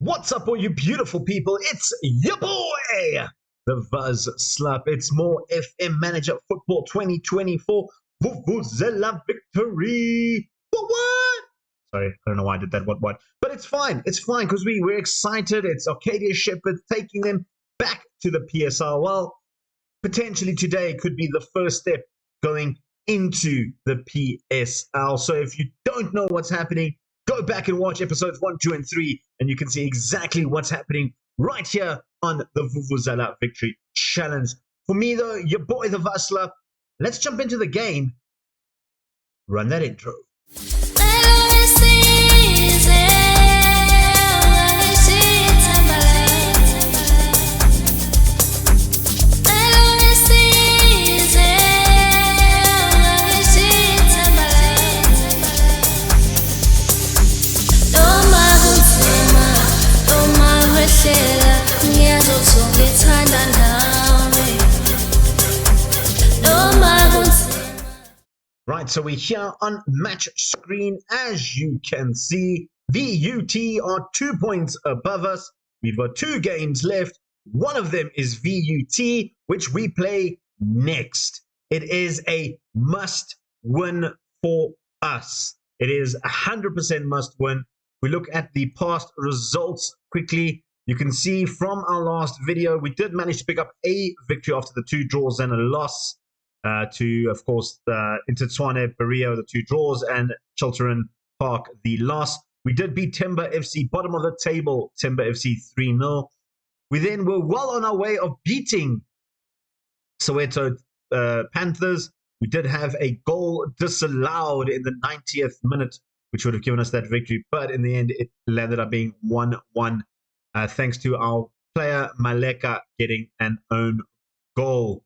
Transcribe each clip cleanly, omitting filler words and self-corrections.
What's up, all you beautiful people? It's your boy, the Vuvuzela. It's more FM Manager Football 2024 Vuvuzela victory. What? Sorry, I don't know why I did that. What? But it's fine. It's fine because we're excited. It's Arcadia Shepherd taking them back to the PSL. Well, potentially today could be the first step going into the PSL. So if you don't know what's happening, go back and watch episodes 1, 2, and 3, and you can see exactly what's happening right here on the Vuvuzela Victory Challenge. For me, though, your boy, the Vuvuzela. Let's jump into the game. Run that intro. Right, so we're here on match screen. As you can see, VUT are 2 points above us. We've got 2 games left. One of them is VUT, which we play next. It is a must-win for us. It is 100% must-win. We look at the past results quickly. You can see from our last video, we did manage to pick up a victory after the 2 draws and a loss. To, of course, Intertshwane, Barrio, the 2 draws, and Chiltern Park, the loss. We did beat Timber FC, bottom of the table, Timber FC 3-0. We then were well on our way of beating Soweto Panthers. We did have a goal disallowed in the 90th minute, which would have given us that victory, but in the end, it landed up being 1-1, thanks to our player Maleka getting an own goal.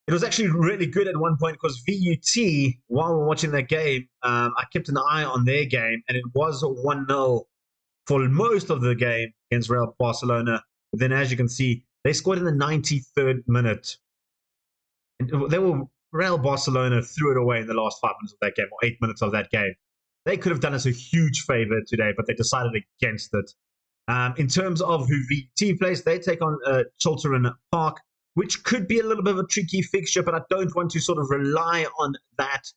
It was actually really good at one point because VUT, while we're watching that game, I kept an eye on their game, and it was 1-0 for most of the game against Real Barcelona. But then, as you can see, they scored in the 93rd minute. And Real Barcelona threw it away in the last 5 minutes of that game, or 8 minutes of that game. They could have done us a huge favor today, but they decided against it. In terms of who VUT plays, they take on Chiltern Park, which could be a little bit of a tricky fixture, but I don't want to sort of rely on that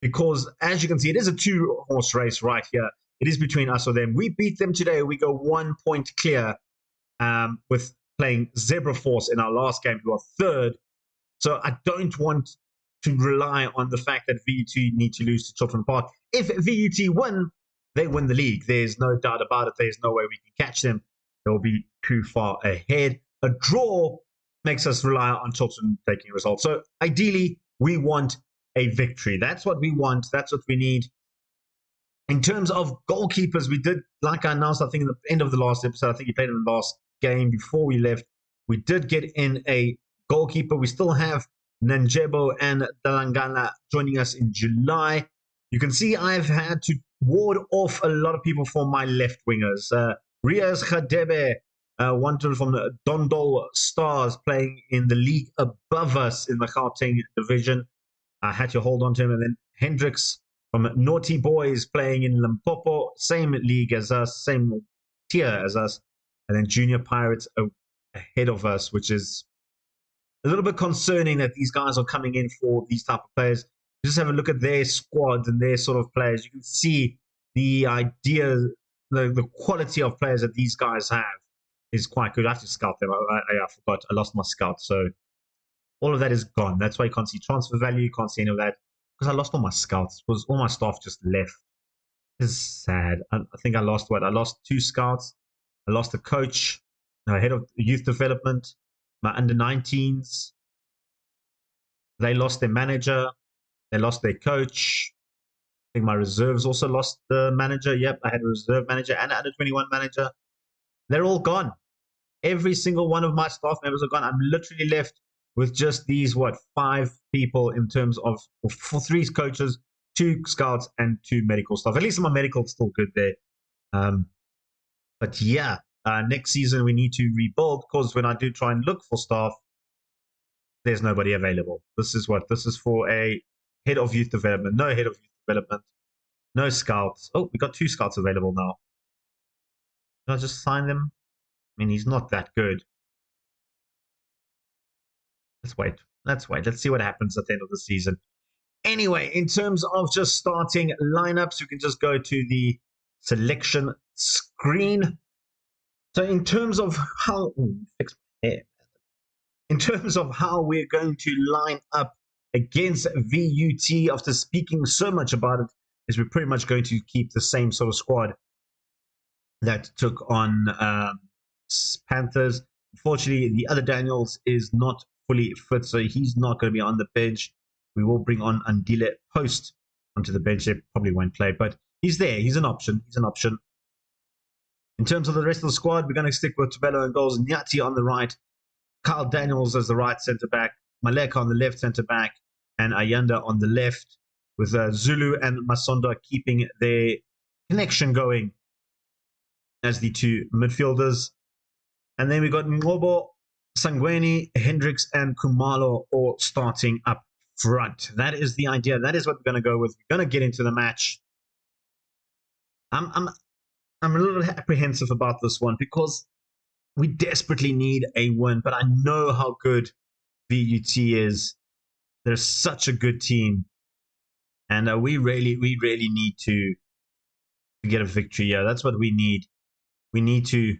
because, as you can see, it is a 2-horse race right here. It is between us or them. We beat them today. We go 1 point clear with playing Zebra Force in our last game, who are 3rd. So I don't want to rely on the fact that VUT need to lose to Chiltern Park. If VUT win, they win the league. There's no doubt about it. There's no way we can catch them. They'll be too far ahead. A draw makes us rely on Chiltern taking results. So ideally, we want a victory. That's what we want. That's what we need. In terms of goalkeepers, we did, like I announced, I think in the end of the last episode, I think he played in the last game before we left, we did get in a goalkeeper. We still have Nanjebo and Dalangana joining us in July. You can see I've had to ward off a lot of people for my left wingers. Riaz Khadebe, one from the Dondol Stars, playing in the league above us in the Gauteng division. I had to hold on to him. And then Hendricks from Naughty Boys playing in Limpopo, same league as us, same tier as us. And then Junior Pirates ahead of us, which is a little bit concerning that these guys are coming in for these type of players. Just have a look at their squad and their sort of players. You can see the idea, the quality of players that these guys have is quite good. I have to scout them. I forgot. I lost my scout. So all of that is gone. That's why you can't see transfer value. You can't see any of that because I lost all my scouts. Because all my staff just left. It's sad. I think I lost what? I lost 2 scouts. I lost a coach, head of youth development, my under-19s. They lost their manager. They lost their coach. I think my reserves also lost the manager. Yep, I had a reserve manager and an under-21 manager. They're all gone. Every single one of my staff members are gone. I'm literally left with just these, 5 people in terms of, for 3 coaches, 2 scouts, and 2 medical staff. At least my medical is still good there. But yeah, next season we need to rebuild because when I do try and look for staff, there's nobody available. This is for a head of youth development. No head of youth development. No scouts. Oh, we got 2 scouts available now. Did I just sign them? I mean, he's not that good. Let's wait. Let's wait. Let's see what happens at the end of the season. Anyway, in terms of just starting lineups, you can just go to the selection screen. So in terms of how fix my hair. In terms of how we're going to line up against VUT, after speaking so much about it, is we're pretty much going to keep the same sort of squad that took on Panthers. Unfortunately, the other Daniels is not fully fit, so he's not going to be on the bench. We will bring on Andile Post onto the bench. They probably won't play, but he's there. He's an option. He's an option. In terms of the rest of the squad, we're going to stick with Tabello and goals. Nyati on the right, Kyle Daniels as the right centre-back, Maleka on the left centre-back, and Ayanda on the left, with Zulu and Masonda keeping their connection going as the two midfielders. And then we got Ngobo, Sangweni, Hendricks, and Kumalo all starting up front. That is the idea. That is what we're going to go with. We're going to get into the match. I'm a little apprehensive about this one because we desperately need a win, but I know how good VUT is. They're such a good team, and we really need to get a victory here. That's what we need. We need to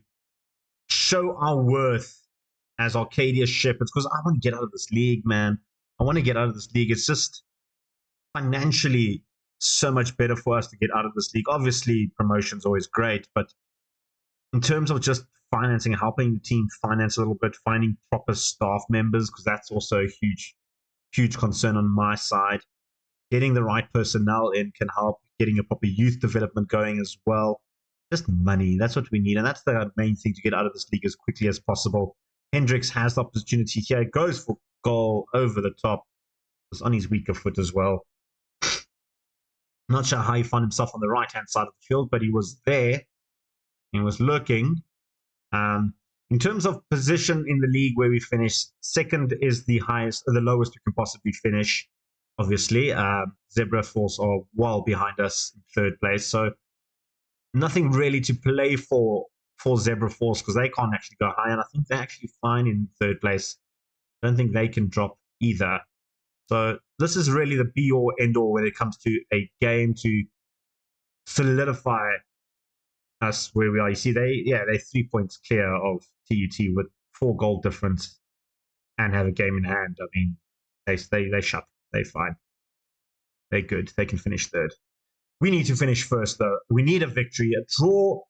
show our worth as Arcadia Shepherds, because I want to get out of this league, man. I want to get out of this league. It's just financially so much better for us to get out of this league. Obviously, promotion's always great, but in terms of just financing, helping the team finance a little bit, finding proper staff members, because that's also a huge concern on my side. Getting the right personnel in can help. Getting a proper youth development going as well. Just money. That's what we need. And that's the main thing to get out of this league as quickly as possible. Hendricks has the opportunity here. Goes for goal over the top. It's on his weaker foot as well. Not sure how he found himself on the right-hand side of the field, but he was there. He was lurking. In terms of position in the league where we finished, second is the highest, or the lowest we can possibly finish. Obviously, Zebra Force are well behind us in third place, so nothing really to play for Zebra Force because they can't actually go high, and I think they're actually fine in third place. I don't think they can drop either. So this is really the be or end all when it comes to a game to solidify us where we are. You see, they're 3 points clear of TUT with 4 goal difference and have a game in hand. I mean, they shut. They're fine. They're good. They can finish third. We need to finish first, though. We need a victory. A draw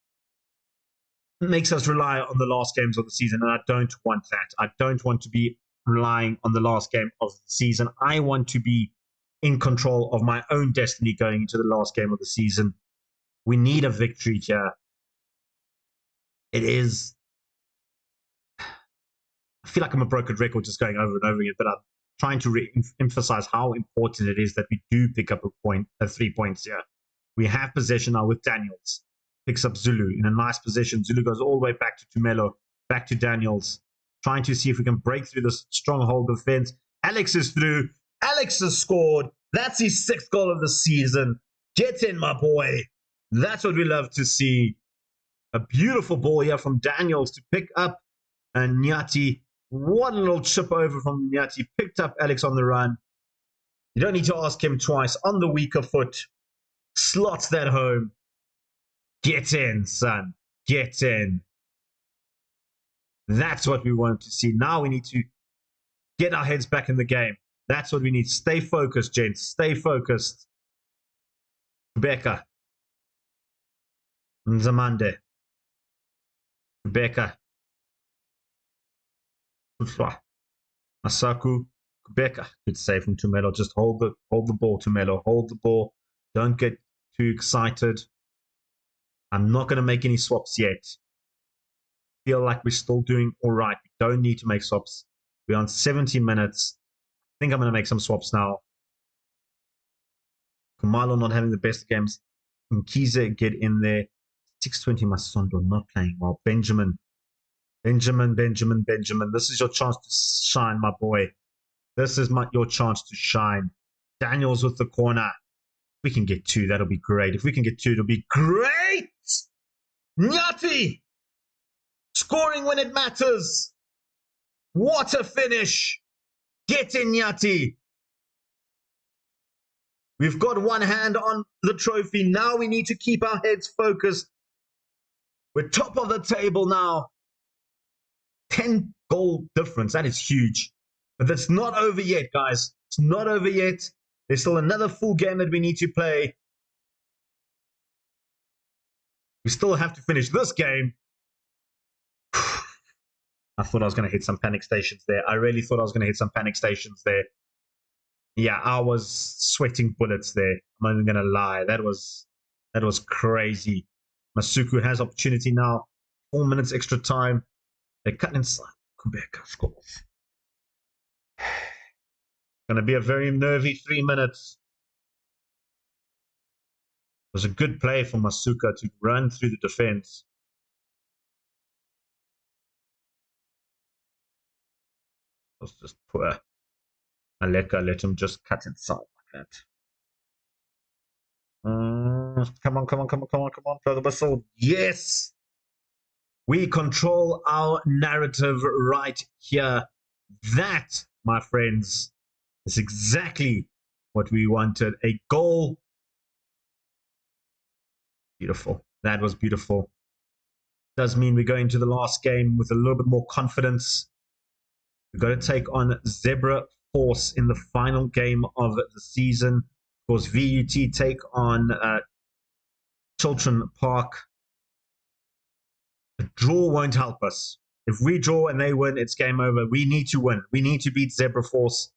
makes us rely on the last games of the season, and I don't want that. I don't want to be relying on the last game of the season. I want to be in control of my own destiny going into the last game of the season. We need a victory here. It is... I feel like I'm a broken record just going over and over again, but I'm trying to emphasize how important it is that we do pick up 3 points here. We have possession now with Daniels. Picks up Zulu in a nice position. Zulu goes all the way back to Tumelo, back to Daniels. Trying to see if we can break through this stronghold defense. Alex is through. Alex has scored. That's his 6th goal of the season. Get in, my boy. That's what we love to see. A beautiful ball here from Daniels to pick up Nyati. One little chip over from Nyati. Picked up Alex on the run. You don't need to ask him twice. On the weaker foot. Slots that home. Get in, son. Get in. That's what we want to see. Now we need to get our heads back in the game. That's what we need. Stay focused, gents. Stay focused. Rebecca. Nzamande. Rebecca. Masaku. Rebecca. Good save from Tumelo. Just hold the ball, Tumelo. Hold the ball. Don't get too excited. I'm not going to make any swaps yet. Feel like we're still doing all right. We don't need to make swaps. We're on 70 minutes. I think I'm going to make some swaps now. Kumalo not having the best games. Mkize get in there. 620 Masondo not playing well. Benjamin. This is your chance to shine, my boy. This is your chance to shine. Daniels with the corner. If we can get 2, that'll be great. If we can get 2, it'll be great. Nyati. Scoring when it matters. What a finish. Get in, Nyati. We've got one hand on the trophy. Now we need to keep our heads focused. We're top of the table now. 10 goal difference. That is huge. But that's not over yet, guys. It's not over yet. There's still another full game that we need to play. We still have to finish this game. I thought I was going to hit some panic stations there. I really thought I was going to hit some panic stations there. Yeah, I was sweating bullets there. I'm not even going to lie. That was crazy. Masuku has opportunity now. 4 minutes extra time. They cut inside. Quebec scores. Going to be a very nervy 3 minutes. It was a good play for Masuka to run through the defense. It was just poor. Aleka let him just cut inside like that. Come on. Throw the whistle. Yes! We control our narrative right here. That, my friends, is exactly what we wanted. A goal. Beautiful. That was beautiful. Does mean we go into the last game with a little bit more confidence. We've got to take on Zebra Force in the final game of the season. Of course, VUT take on Chiltern Park. A draw won't help us. If we draw and they win, it's game over. We need to win. We need to beat Zebra Force.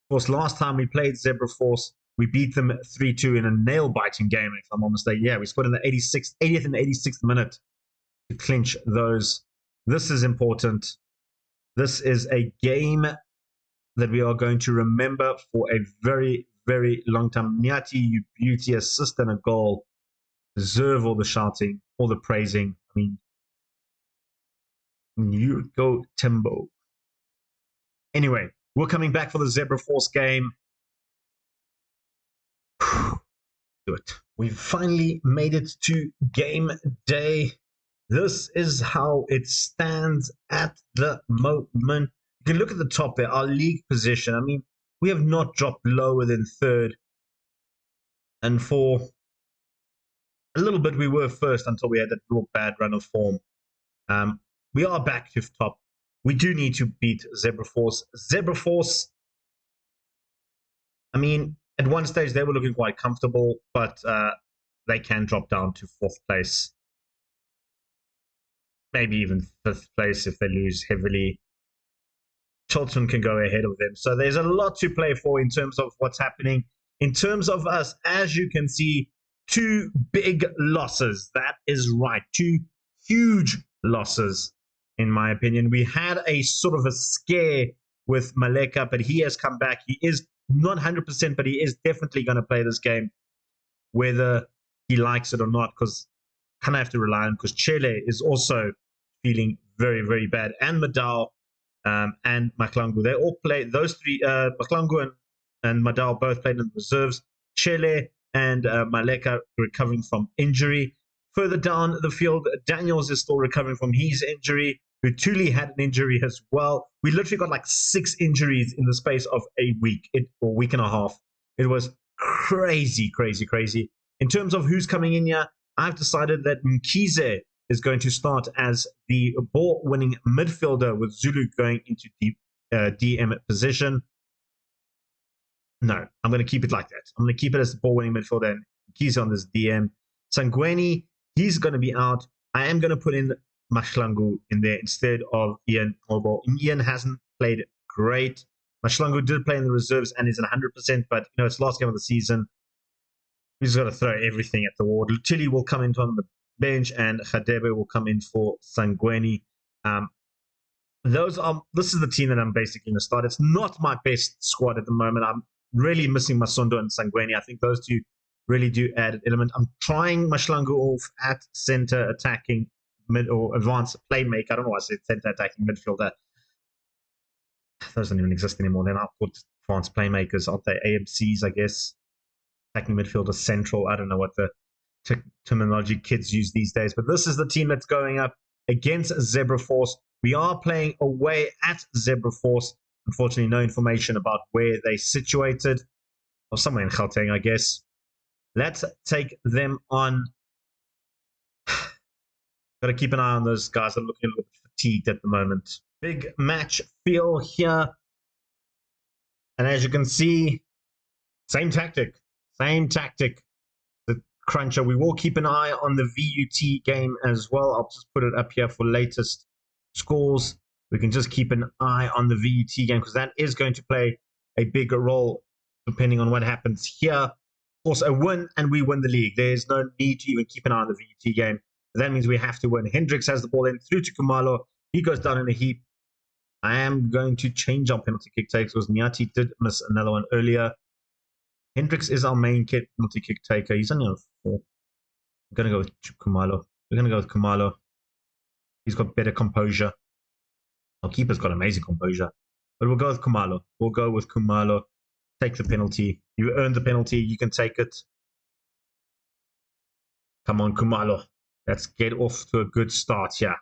Of course, last time we played Zebra Force, we beat them 3-2 in a nail-biting game, if I'm not mistaken. Yeah, we scored in the 80th and 86th minute to clinch those. This is important. This is a game that we are going to remember for a very, very long time. Nyati, you beauty, assist and a goal. Deserve all the shouting, all the praising. I mean, you go Timbo. Anyway, we're coming back for the Zebra Force game. Do it. We've finally made it to game day. This is how it stands at the moment. You can look at the top there, our league position. I mean, we have not dropped lower than third. And for a little bit, we were first until we had that real bad run of form. We are back to top. We do need to beat Zebra Force. Zebra Force, I mean, at one stage they were looking quite comfortable, but they can drop down to 4th place. Maybe even 5th place if they lose heavily. Chiltern can go ahead of them. So there's a lot to play for in terms of what's happening. In terms of us, as you can see, 2 big losses. That is right. 2 huge losses, in my opinion. We had a sort of a scare with Maleka, but he has come back. He is not 100%, but he is definitely going to play this game, whether he likes it or not, because kind of have to rely on him, because Chele is also feeling very, very bad. And Madao and Maklangu, they all play. Those three, Maklangu and Madao both played in the reserves. Chele and Maleka recovering from injury. Further down the field, Daniels is still recovering from his injury. Rutuli had an injury as well. We literally got like 6 injuries in the space of a week or week and a half. It was crazy. In terms of who's coming in here, I've decided that Mkize is going to start as the ball-winning midfielder with Zulu going into DM position. No, I'm going to keep it like that. I'm going to keep it as the ball-winning midfielder and Mkize on this DM. Sangweni, he's going to be out. I am going to put in Mashlangu in there instead of Ian Obo. Ian hasn't played great. Mashlangu did play in the reserves and is at 100%, but it's last game of the season. He's got to throw everything at the wall. Lutili will come into on the bench and Khadebe will come in for Sangweni. This is the team that I'm basically going to start. It's not my best squad at the moment. I'm really missing Masondo and Sangweni. I think those two really do add an element. I'm trying Mashlangu off at center attacking mid or advanced playmaker. I don't know why I said center attacking midfielder. Those don't even exist anymore. They're now called advanced playmakers, aren't they? AMCs, I guess. Attacking midfielder central. I don't know what the terminology kids use these days, but this is the team that's going up. against Zebra Force. We are playing away at Zebra Force. Unfortunately, no information about where they're situated. Or somewhere in Gauteng, I guess. Let's take them on. Got to keep an eye on those guys. They're looking a little bit fatigued at the moment. Big match feel here. And as you can see, same tactic. Same tactic. The cruncher. We will keep an eye on the VUT game as well. I'll just put it up here for latest scores. We can just keep an eye on the VUT game because that is going to play a bigger role depending on what happens here. Of course, a win and we win the league. There's no need to even keep an eye on the VUT game. That means we have to win. Hendricks has the ball in through to Kumalo. He goes down in a heap. I am going to change our penalty kick takes because Nyati did miss another one earlier. Hendricks is our main penalty kick taker. He's only on 4. I'm going to go with Kumalo. We're going to go with Kumalo. He's got better composure. Our keeper's got amazing composure. But we'll go with Kumalo. We'll go with Kumalo. Take the penalty. You earned the penalty. You can take it. Come on, Kumalo. Let's get off to a good start here.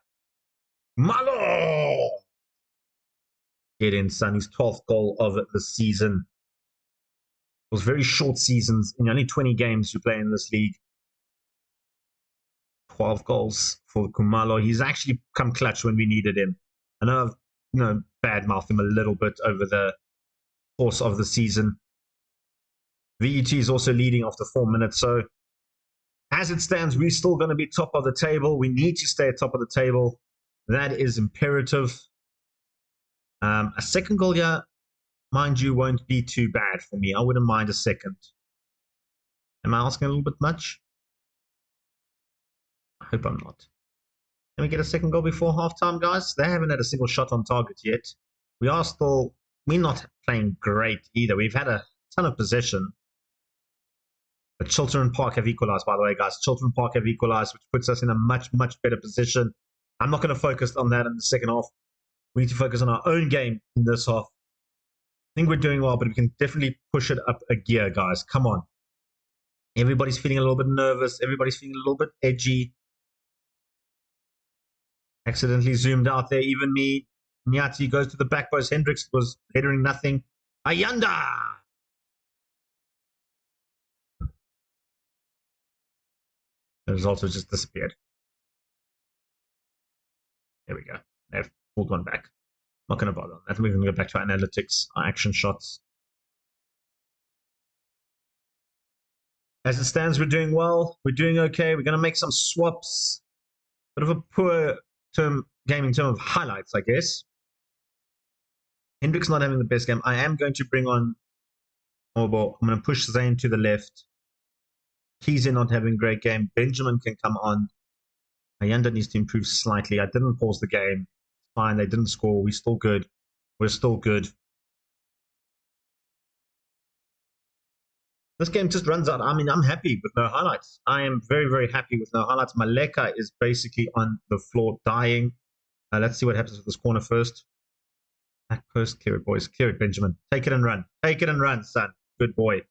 Kumalo! Get in, son. His 12th goal of the season. It was very short seasons. In only 20 games you play in this league. 12 goals for Kumalo. He's actually come clutch when we needed him. I know I've bad-mouthed him a little bit over the course of the season. VET is also leading after 4 minutes. So as it stands, we're still going to be top of the table. We need to stay at top of the table. That is imperative. A second goal here, mind you, won't be too bad for me. I wouldn't mind a second. Am I asking a little bit much? I hope I'm not. Can we get a second goal before halftime, guys? They haven't had a single shot on target yet. We're not playing great either. We've had a ton of possession. But Chiltern Park have equalized, by the way, guys. Chiltern Park have equalized, which puts us in a much, much better position. I'm not going to focus on that in the second half. We need to focus on our own game in this half. I think we're doing well, but we can definitely push it up a gear, guys. Come on. Everybody's feeling a little bit nervous. Everybody's feeling a little bit edgy. Accidentally zoomed out there. Even me. Nyati goes to the back post. Hendricks was headering nothing. Ayanda! The result has just disappeared. There we go. They've pulled one back. Not going to bother on that. We're going to go back to our analytics, our action shots. As it stands, we're doing well. We're doing okay. We're going to make some swaps. Bit of a poor game in terms of highlights, I guess. Hendricks not having the best game. I am going to bring on Obo. I'm going to push Zane to the left. Keyser not having a great game. Benjamin can come on. Ayanda needs to improve slightly. I didn't pause the game. It's fine. They didn't score. We're still good. We're still good. This game just runs out. I mean, I'm happy with no highlights. I am very, very happy with no highlights. Maleka is basically on the floor dying. Let's see what happens with this corner first. Back post. Clear it, boys. Clear it, Benjamin. Take it and run. Take it and run, son. Good boy.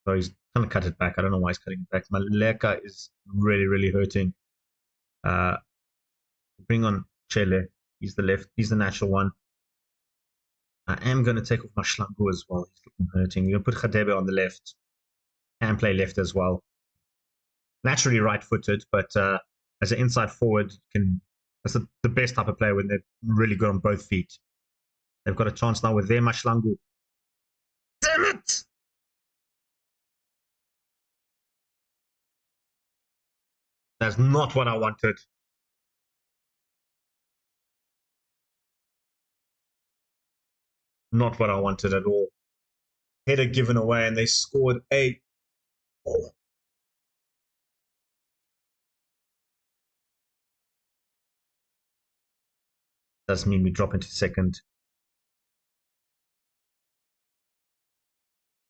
So he's trying to cut it back. I don't know why he's cutting it back. Maleka is really, really hurting. Bring on Chele. He's the left. He's the natural one. I am going to take off my Schlangu as well. He's looking hurting. We're going to put Khadebe on the left. Can play left as well. Naturally right-footed, but as an inside forward, that's the best type of player when they're really good on both feet. They've got a chance now with their Mashlangu. Damn it! That's not what I wanted. Not what I wanted at all. Header given away, and they scored a goal. Doesn't mean we drop into second.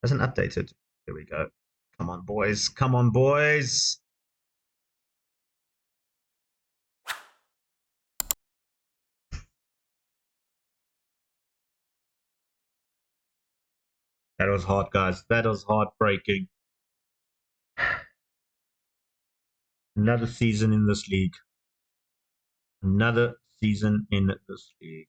Hasn't updated. There we go. Come on, boys. Come on, boys. That was hard, guys. That was heartbreaking. Another season in this league. Another season in this league.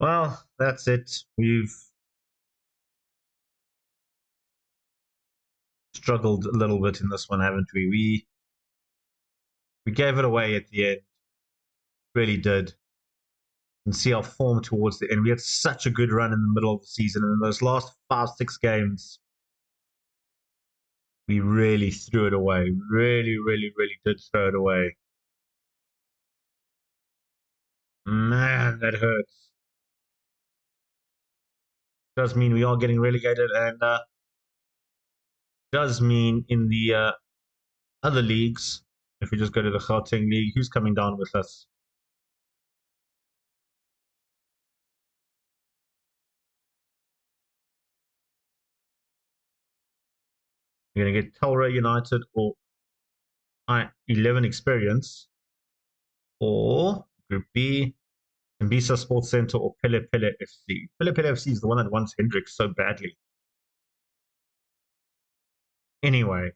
Well, that's it. We've struggled a little bit in this one, haven't we? We gave it away at the end. Really did. And see our form towards the end. We had such a good run in the middle of the season, and in those last 5-6 games, we really threw it away. Really, really, really did throw it away. Man, that hurts. Does mean we are getting relegated, and does mean in the other leagues, if we just go to the Gauteng League, who's coming down with us? We're going to get Telra United or I-11 Experience, or Group B, Mbisa Sports Center, or Pele Pele FC. Pele Pele FC is the one that wants Hendricks so badly. Anyway,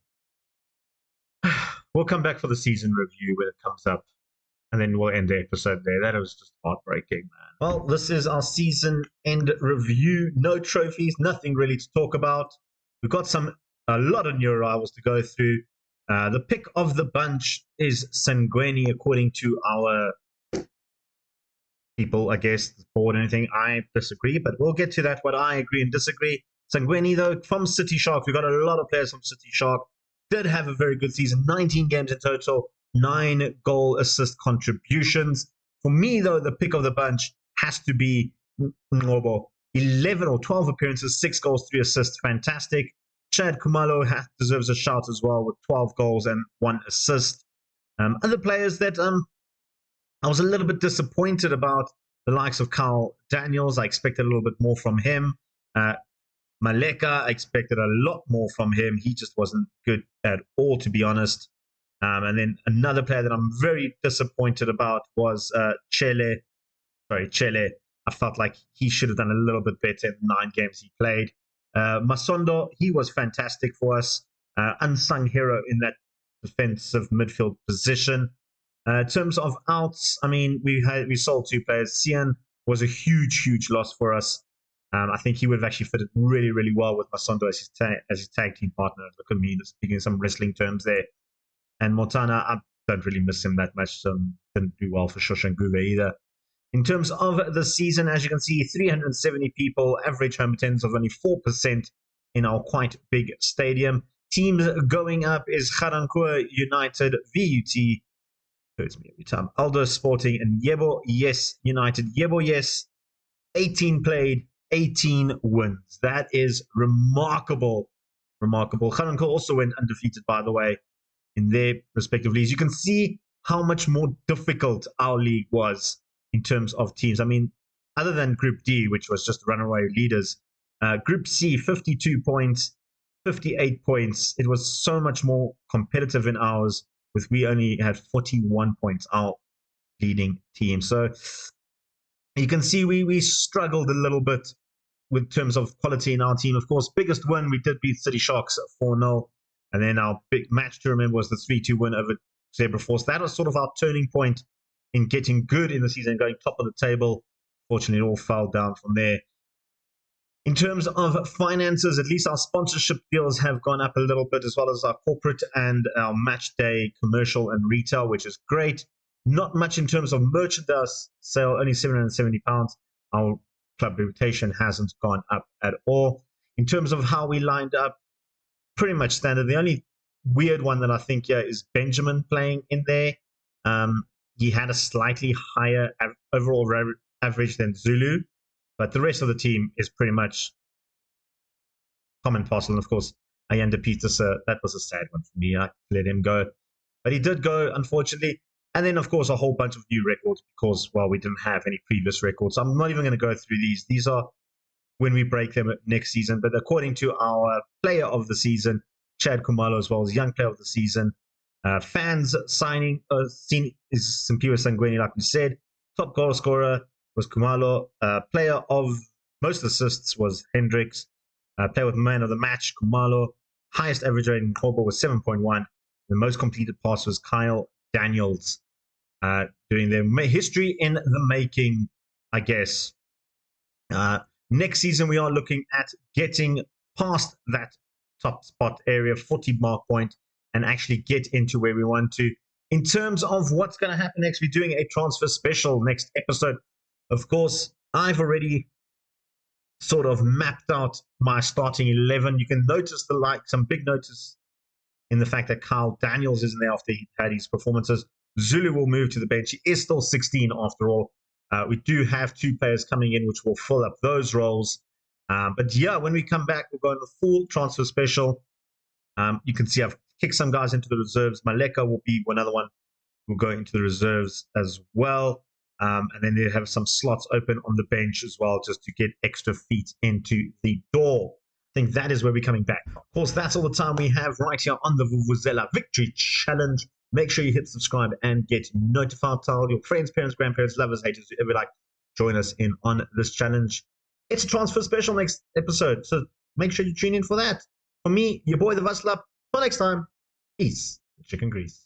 we'll come back for the season review when it comes up, and then we'll end the episode there. That was just heartbreaking, man. Well, this is our season end review. No trophies, nothing really to talk about. We've got a lot of new arrivals to go through. The pick of the bunch is Sangweni, according to our people, I guess, the board and anything. I disagree, but we'll get to that, what I agree and disagree. Sangweni, though, from City Shark, we've got a lot of players from City Shark. Did have a very good season, 19 games in total, 9 goal assist contributions. For me, though, the pick of the bunch has to be Ngobo. 11 or 12 appearances, 6 goals, 3 assists, fantastic. Chad Kumalo deserves a shout as well with 12 goals and 1 assist. Other players that I was a little bit disappointed about, the likes of Carl Daniels. I expected a little bit more from him. Maleka, I expected a lot more from him. He just wasn't good at all, to be honest. And then another player that I'm very disappointed about was Chele. I felt like he should have done a little bit better in the 9 games he played. Masondo, he was fantastic for us. Unsung hero in that defensive midfield position. In terms of outs, I mean, we sold 2 players. Sian was a huge loss for us. I think he would have actually fitted really, really well with Masondo as his tag team partner. Look at me, speaking some wrestling terms there. And Montana, I don't really miss him that much. Didn't do well for Shoshanguve either. In terms of the season, as you can see, 370 people, average home attendance of only 4% in our quite big stadium. Teams going up is Garankuwa United, VUT, hurts me every time, Aldo Sporting, and Yebo Yes United. Yebo Yes, 18 played, 18 wins. That is remarkable. Garankuwa also went undefeated, by the way, in their respective leagues. You can see how much more difficult our league was in terms of teams. I mean, other than Group D, which was just runaway leaders, Group C, 52 points, 58 points. It was so much more competitive in ours, with we only had 41 points, our leading team. So you can see we struggled a little bit with terms of quality in our team. Of course, biggest win, we did beat City Sharks 4-0. And then our big match to remember was the 3-2 win over Zebra Force. That was sort of our turning point in getting good in the season, going top of the table. Fortunately, it all fell down from there. In terms of finances, at least our sponsorship deals have gone up a little bit, as well as our corporate and our match day commercial and retail, which is great. Not much in terms of merchandise sale, only £770. Our club reputation hasn't gone up at all. In terms of how we lined up, pretty much standard. The only weird one that I think is Benjamin playing in there. He had a slightly higher overall average than Zulu, but the rest of the team is pretty much common parcel. And of course, Ayanda Peterson, that was a sad one for me. I let him go, but he did go, unfortunately. And then, of course, a whole bunch of new records because, well, we didn't have any previous records. So I'm not even going to go through these. These are when we break them next season. But according to our player of the season, Chad Kumalo, as well as young player of the season, fans signing is Simpiwe Sangweni, like we said. Top goal scorer was Kumalo. Player of most assists was Hendricks. Player with man of the match, Kumalo. Highest average rating in Kobo was 7.1. The most completed pass was Kyle Daniels. Doing their history in the making, I guess. Next season, we are looking at getting past that top spot area, 40 mark point, and actually get into where we want to. In terms of what's going to happen next, we're doing a transfer special next episode. Of course, I've already sort of mapped out my starting 11. You can notice some big notice in the fact that Kyle Daniels isn't there after he had his performances. Zulu will move to the bench. He is still 16 after all. We do have 2 players coming in which will fill up those roles. But yeah, when we come back, we'll go on the full transfer special. You can see I've kicked some guys into the reserves. Maleka will be another one. We'll go into the reserves as well. And then they have some slots open on the bench as well, just to get extra feet into the door. I think that is where we're coming back. Of course, that's all the time we have right here on the Vuvuzela Victory Challenge. Make sure you hit subscribe and get notified. Tell your friends, parents, grandparents, lovers, haters, whoever like, join us in on this challenge. It's a transfer special next episode, so make sure you tune in for that. For me, your boy, the Vuvuzela. Till next time, peace, chicken grease.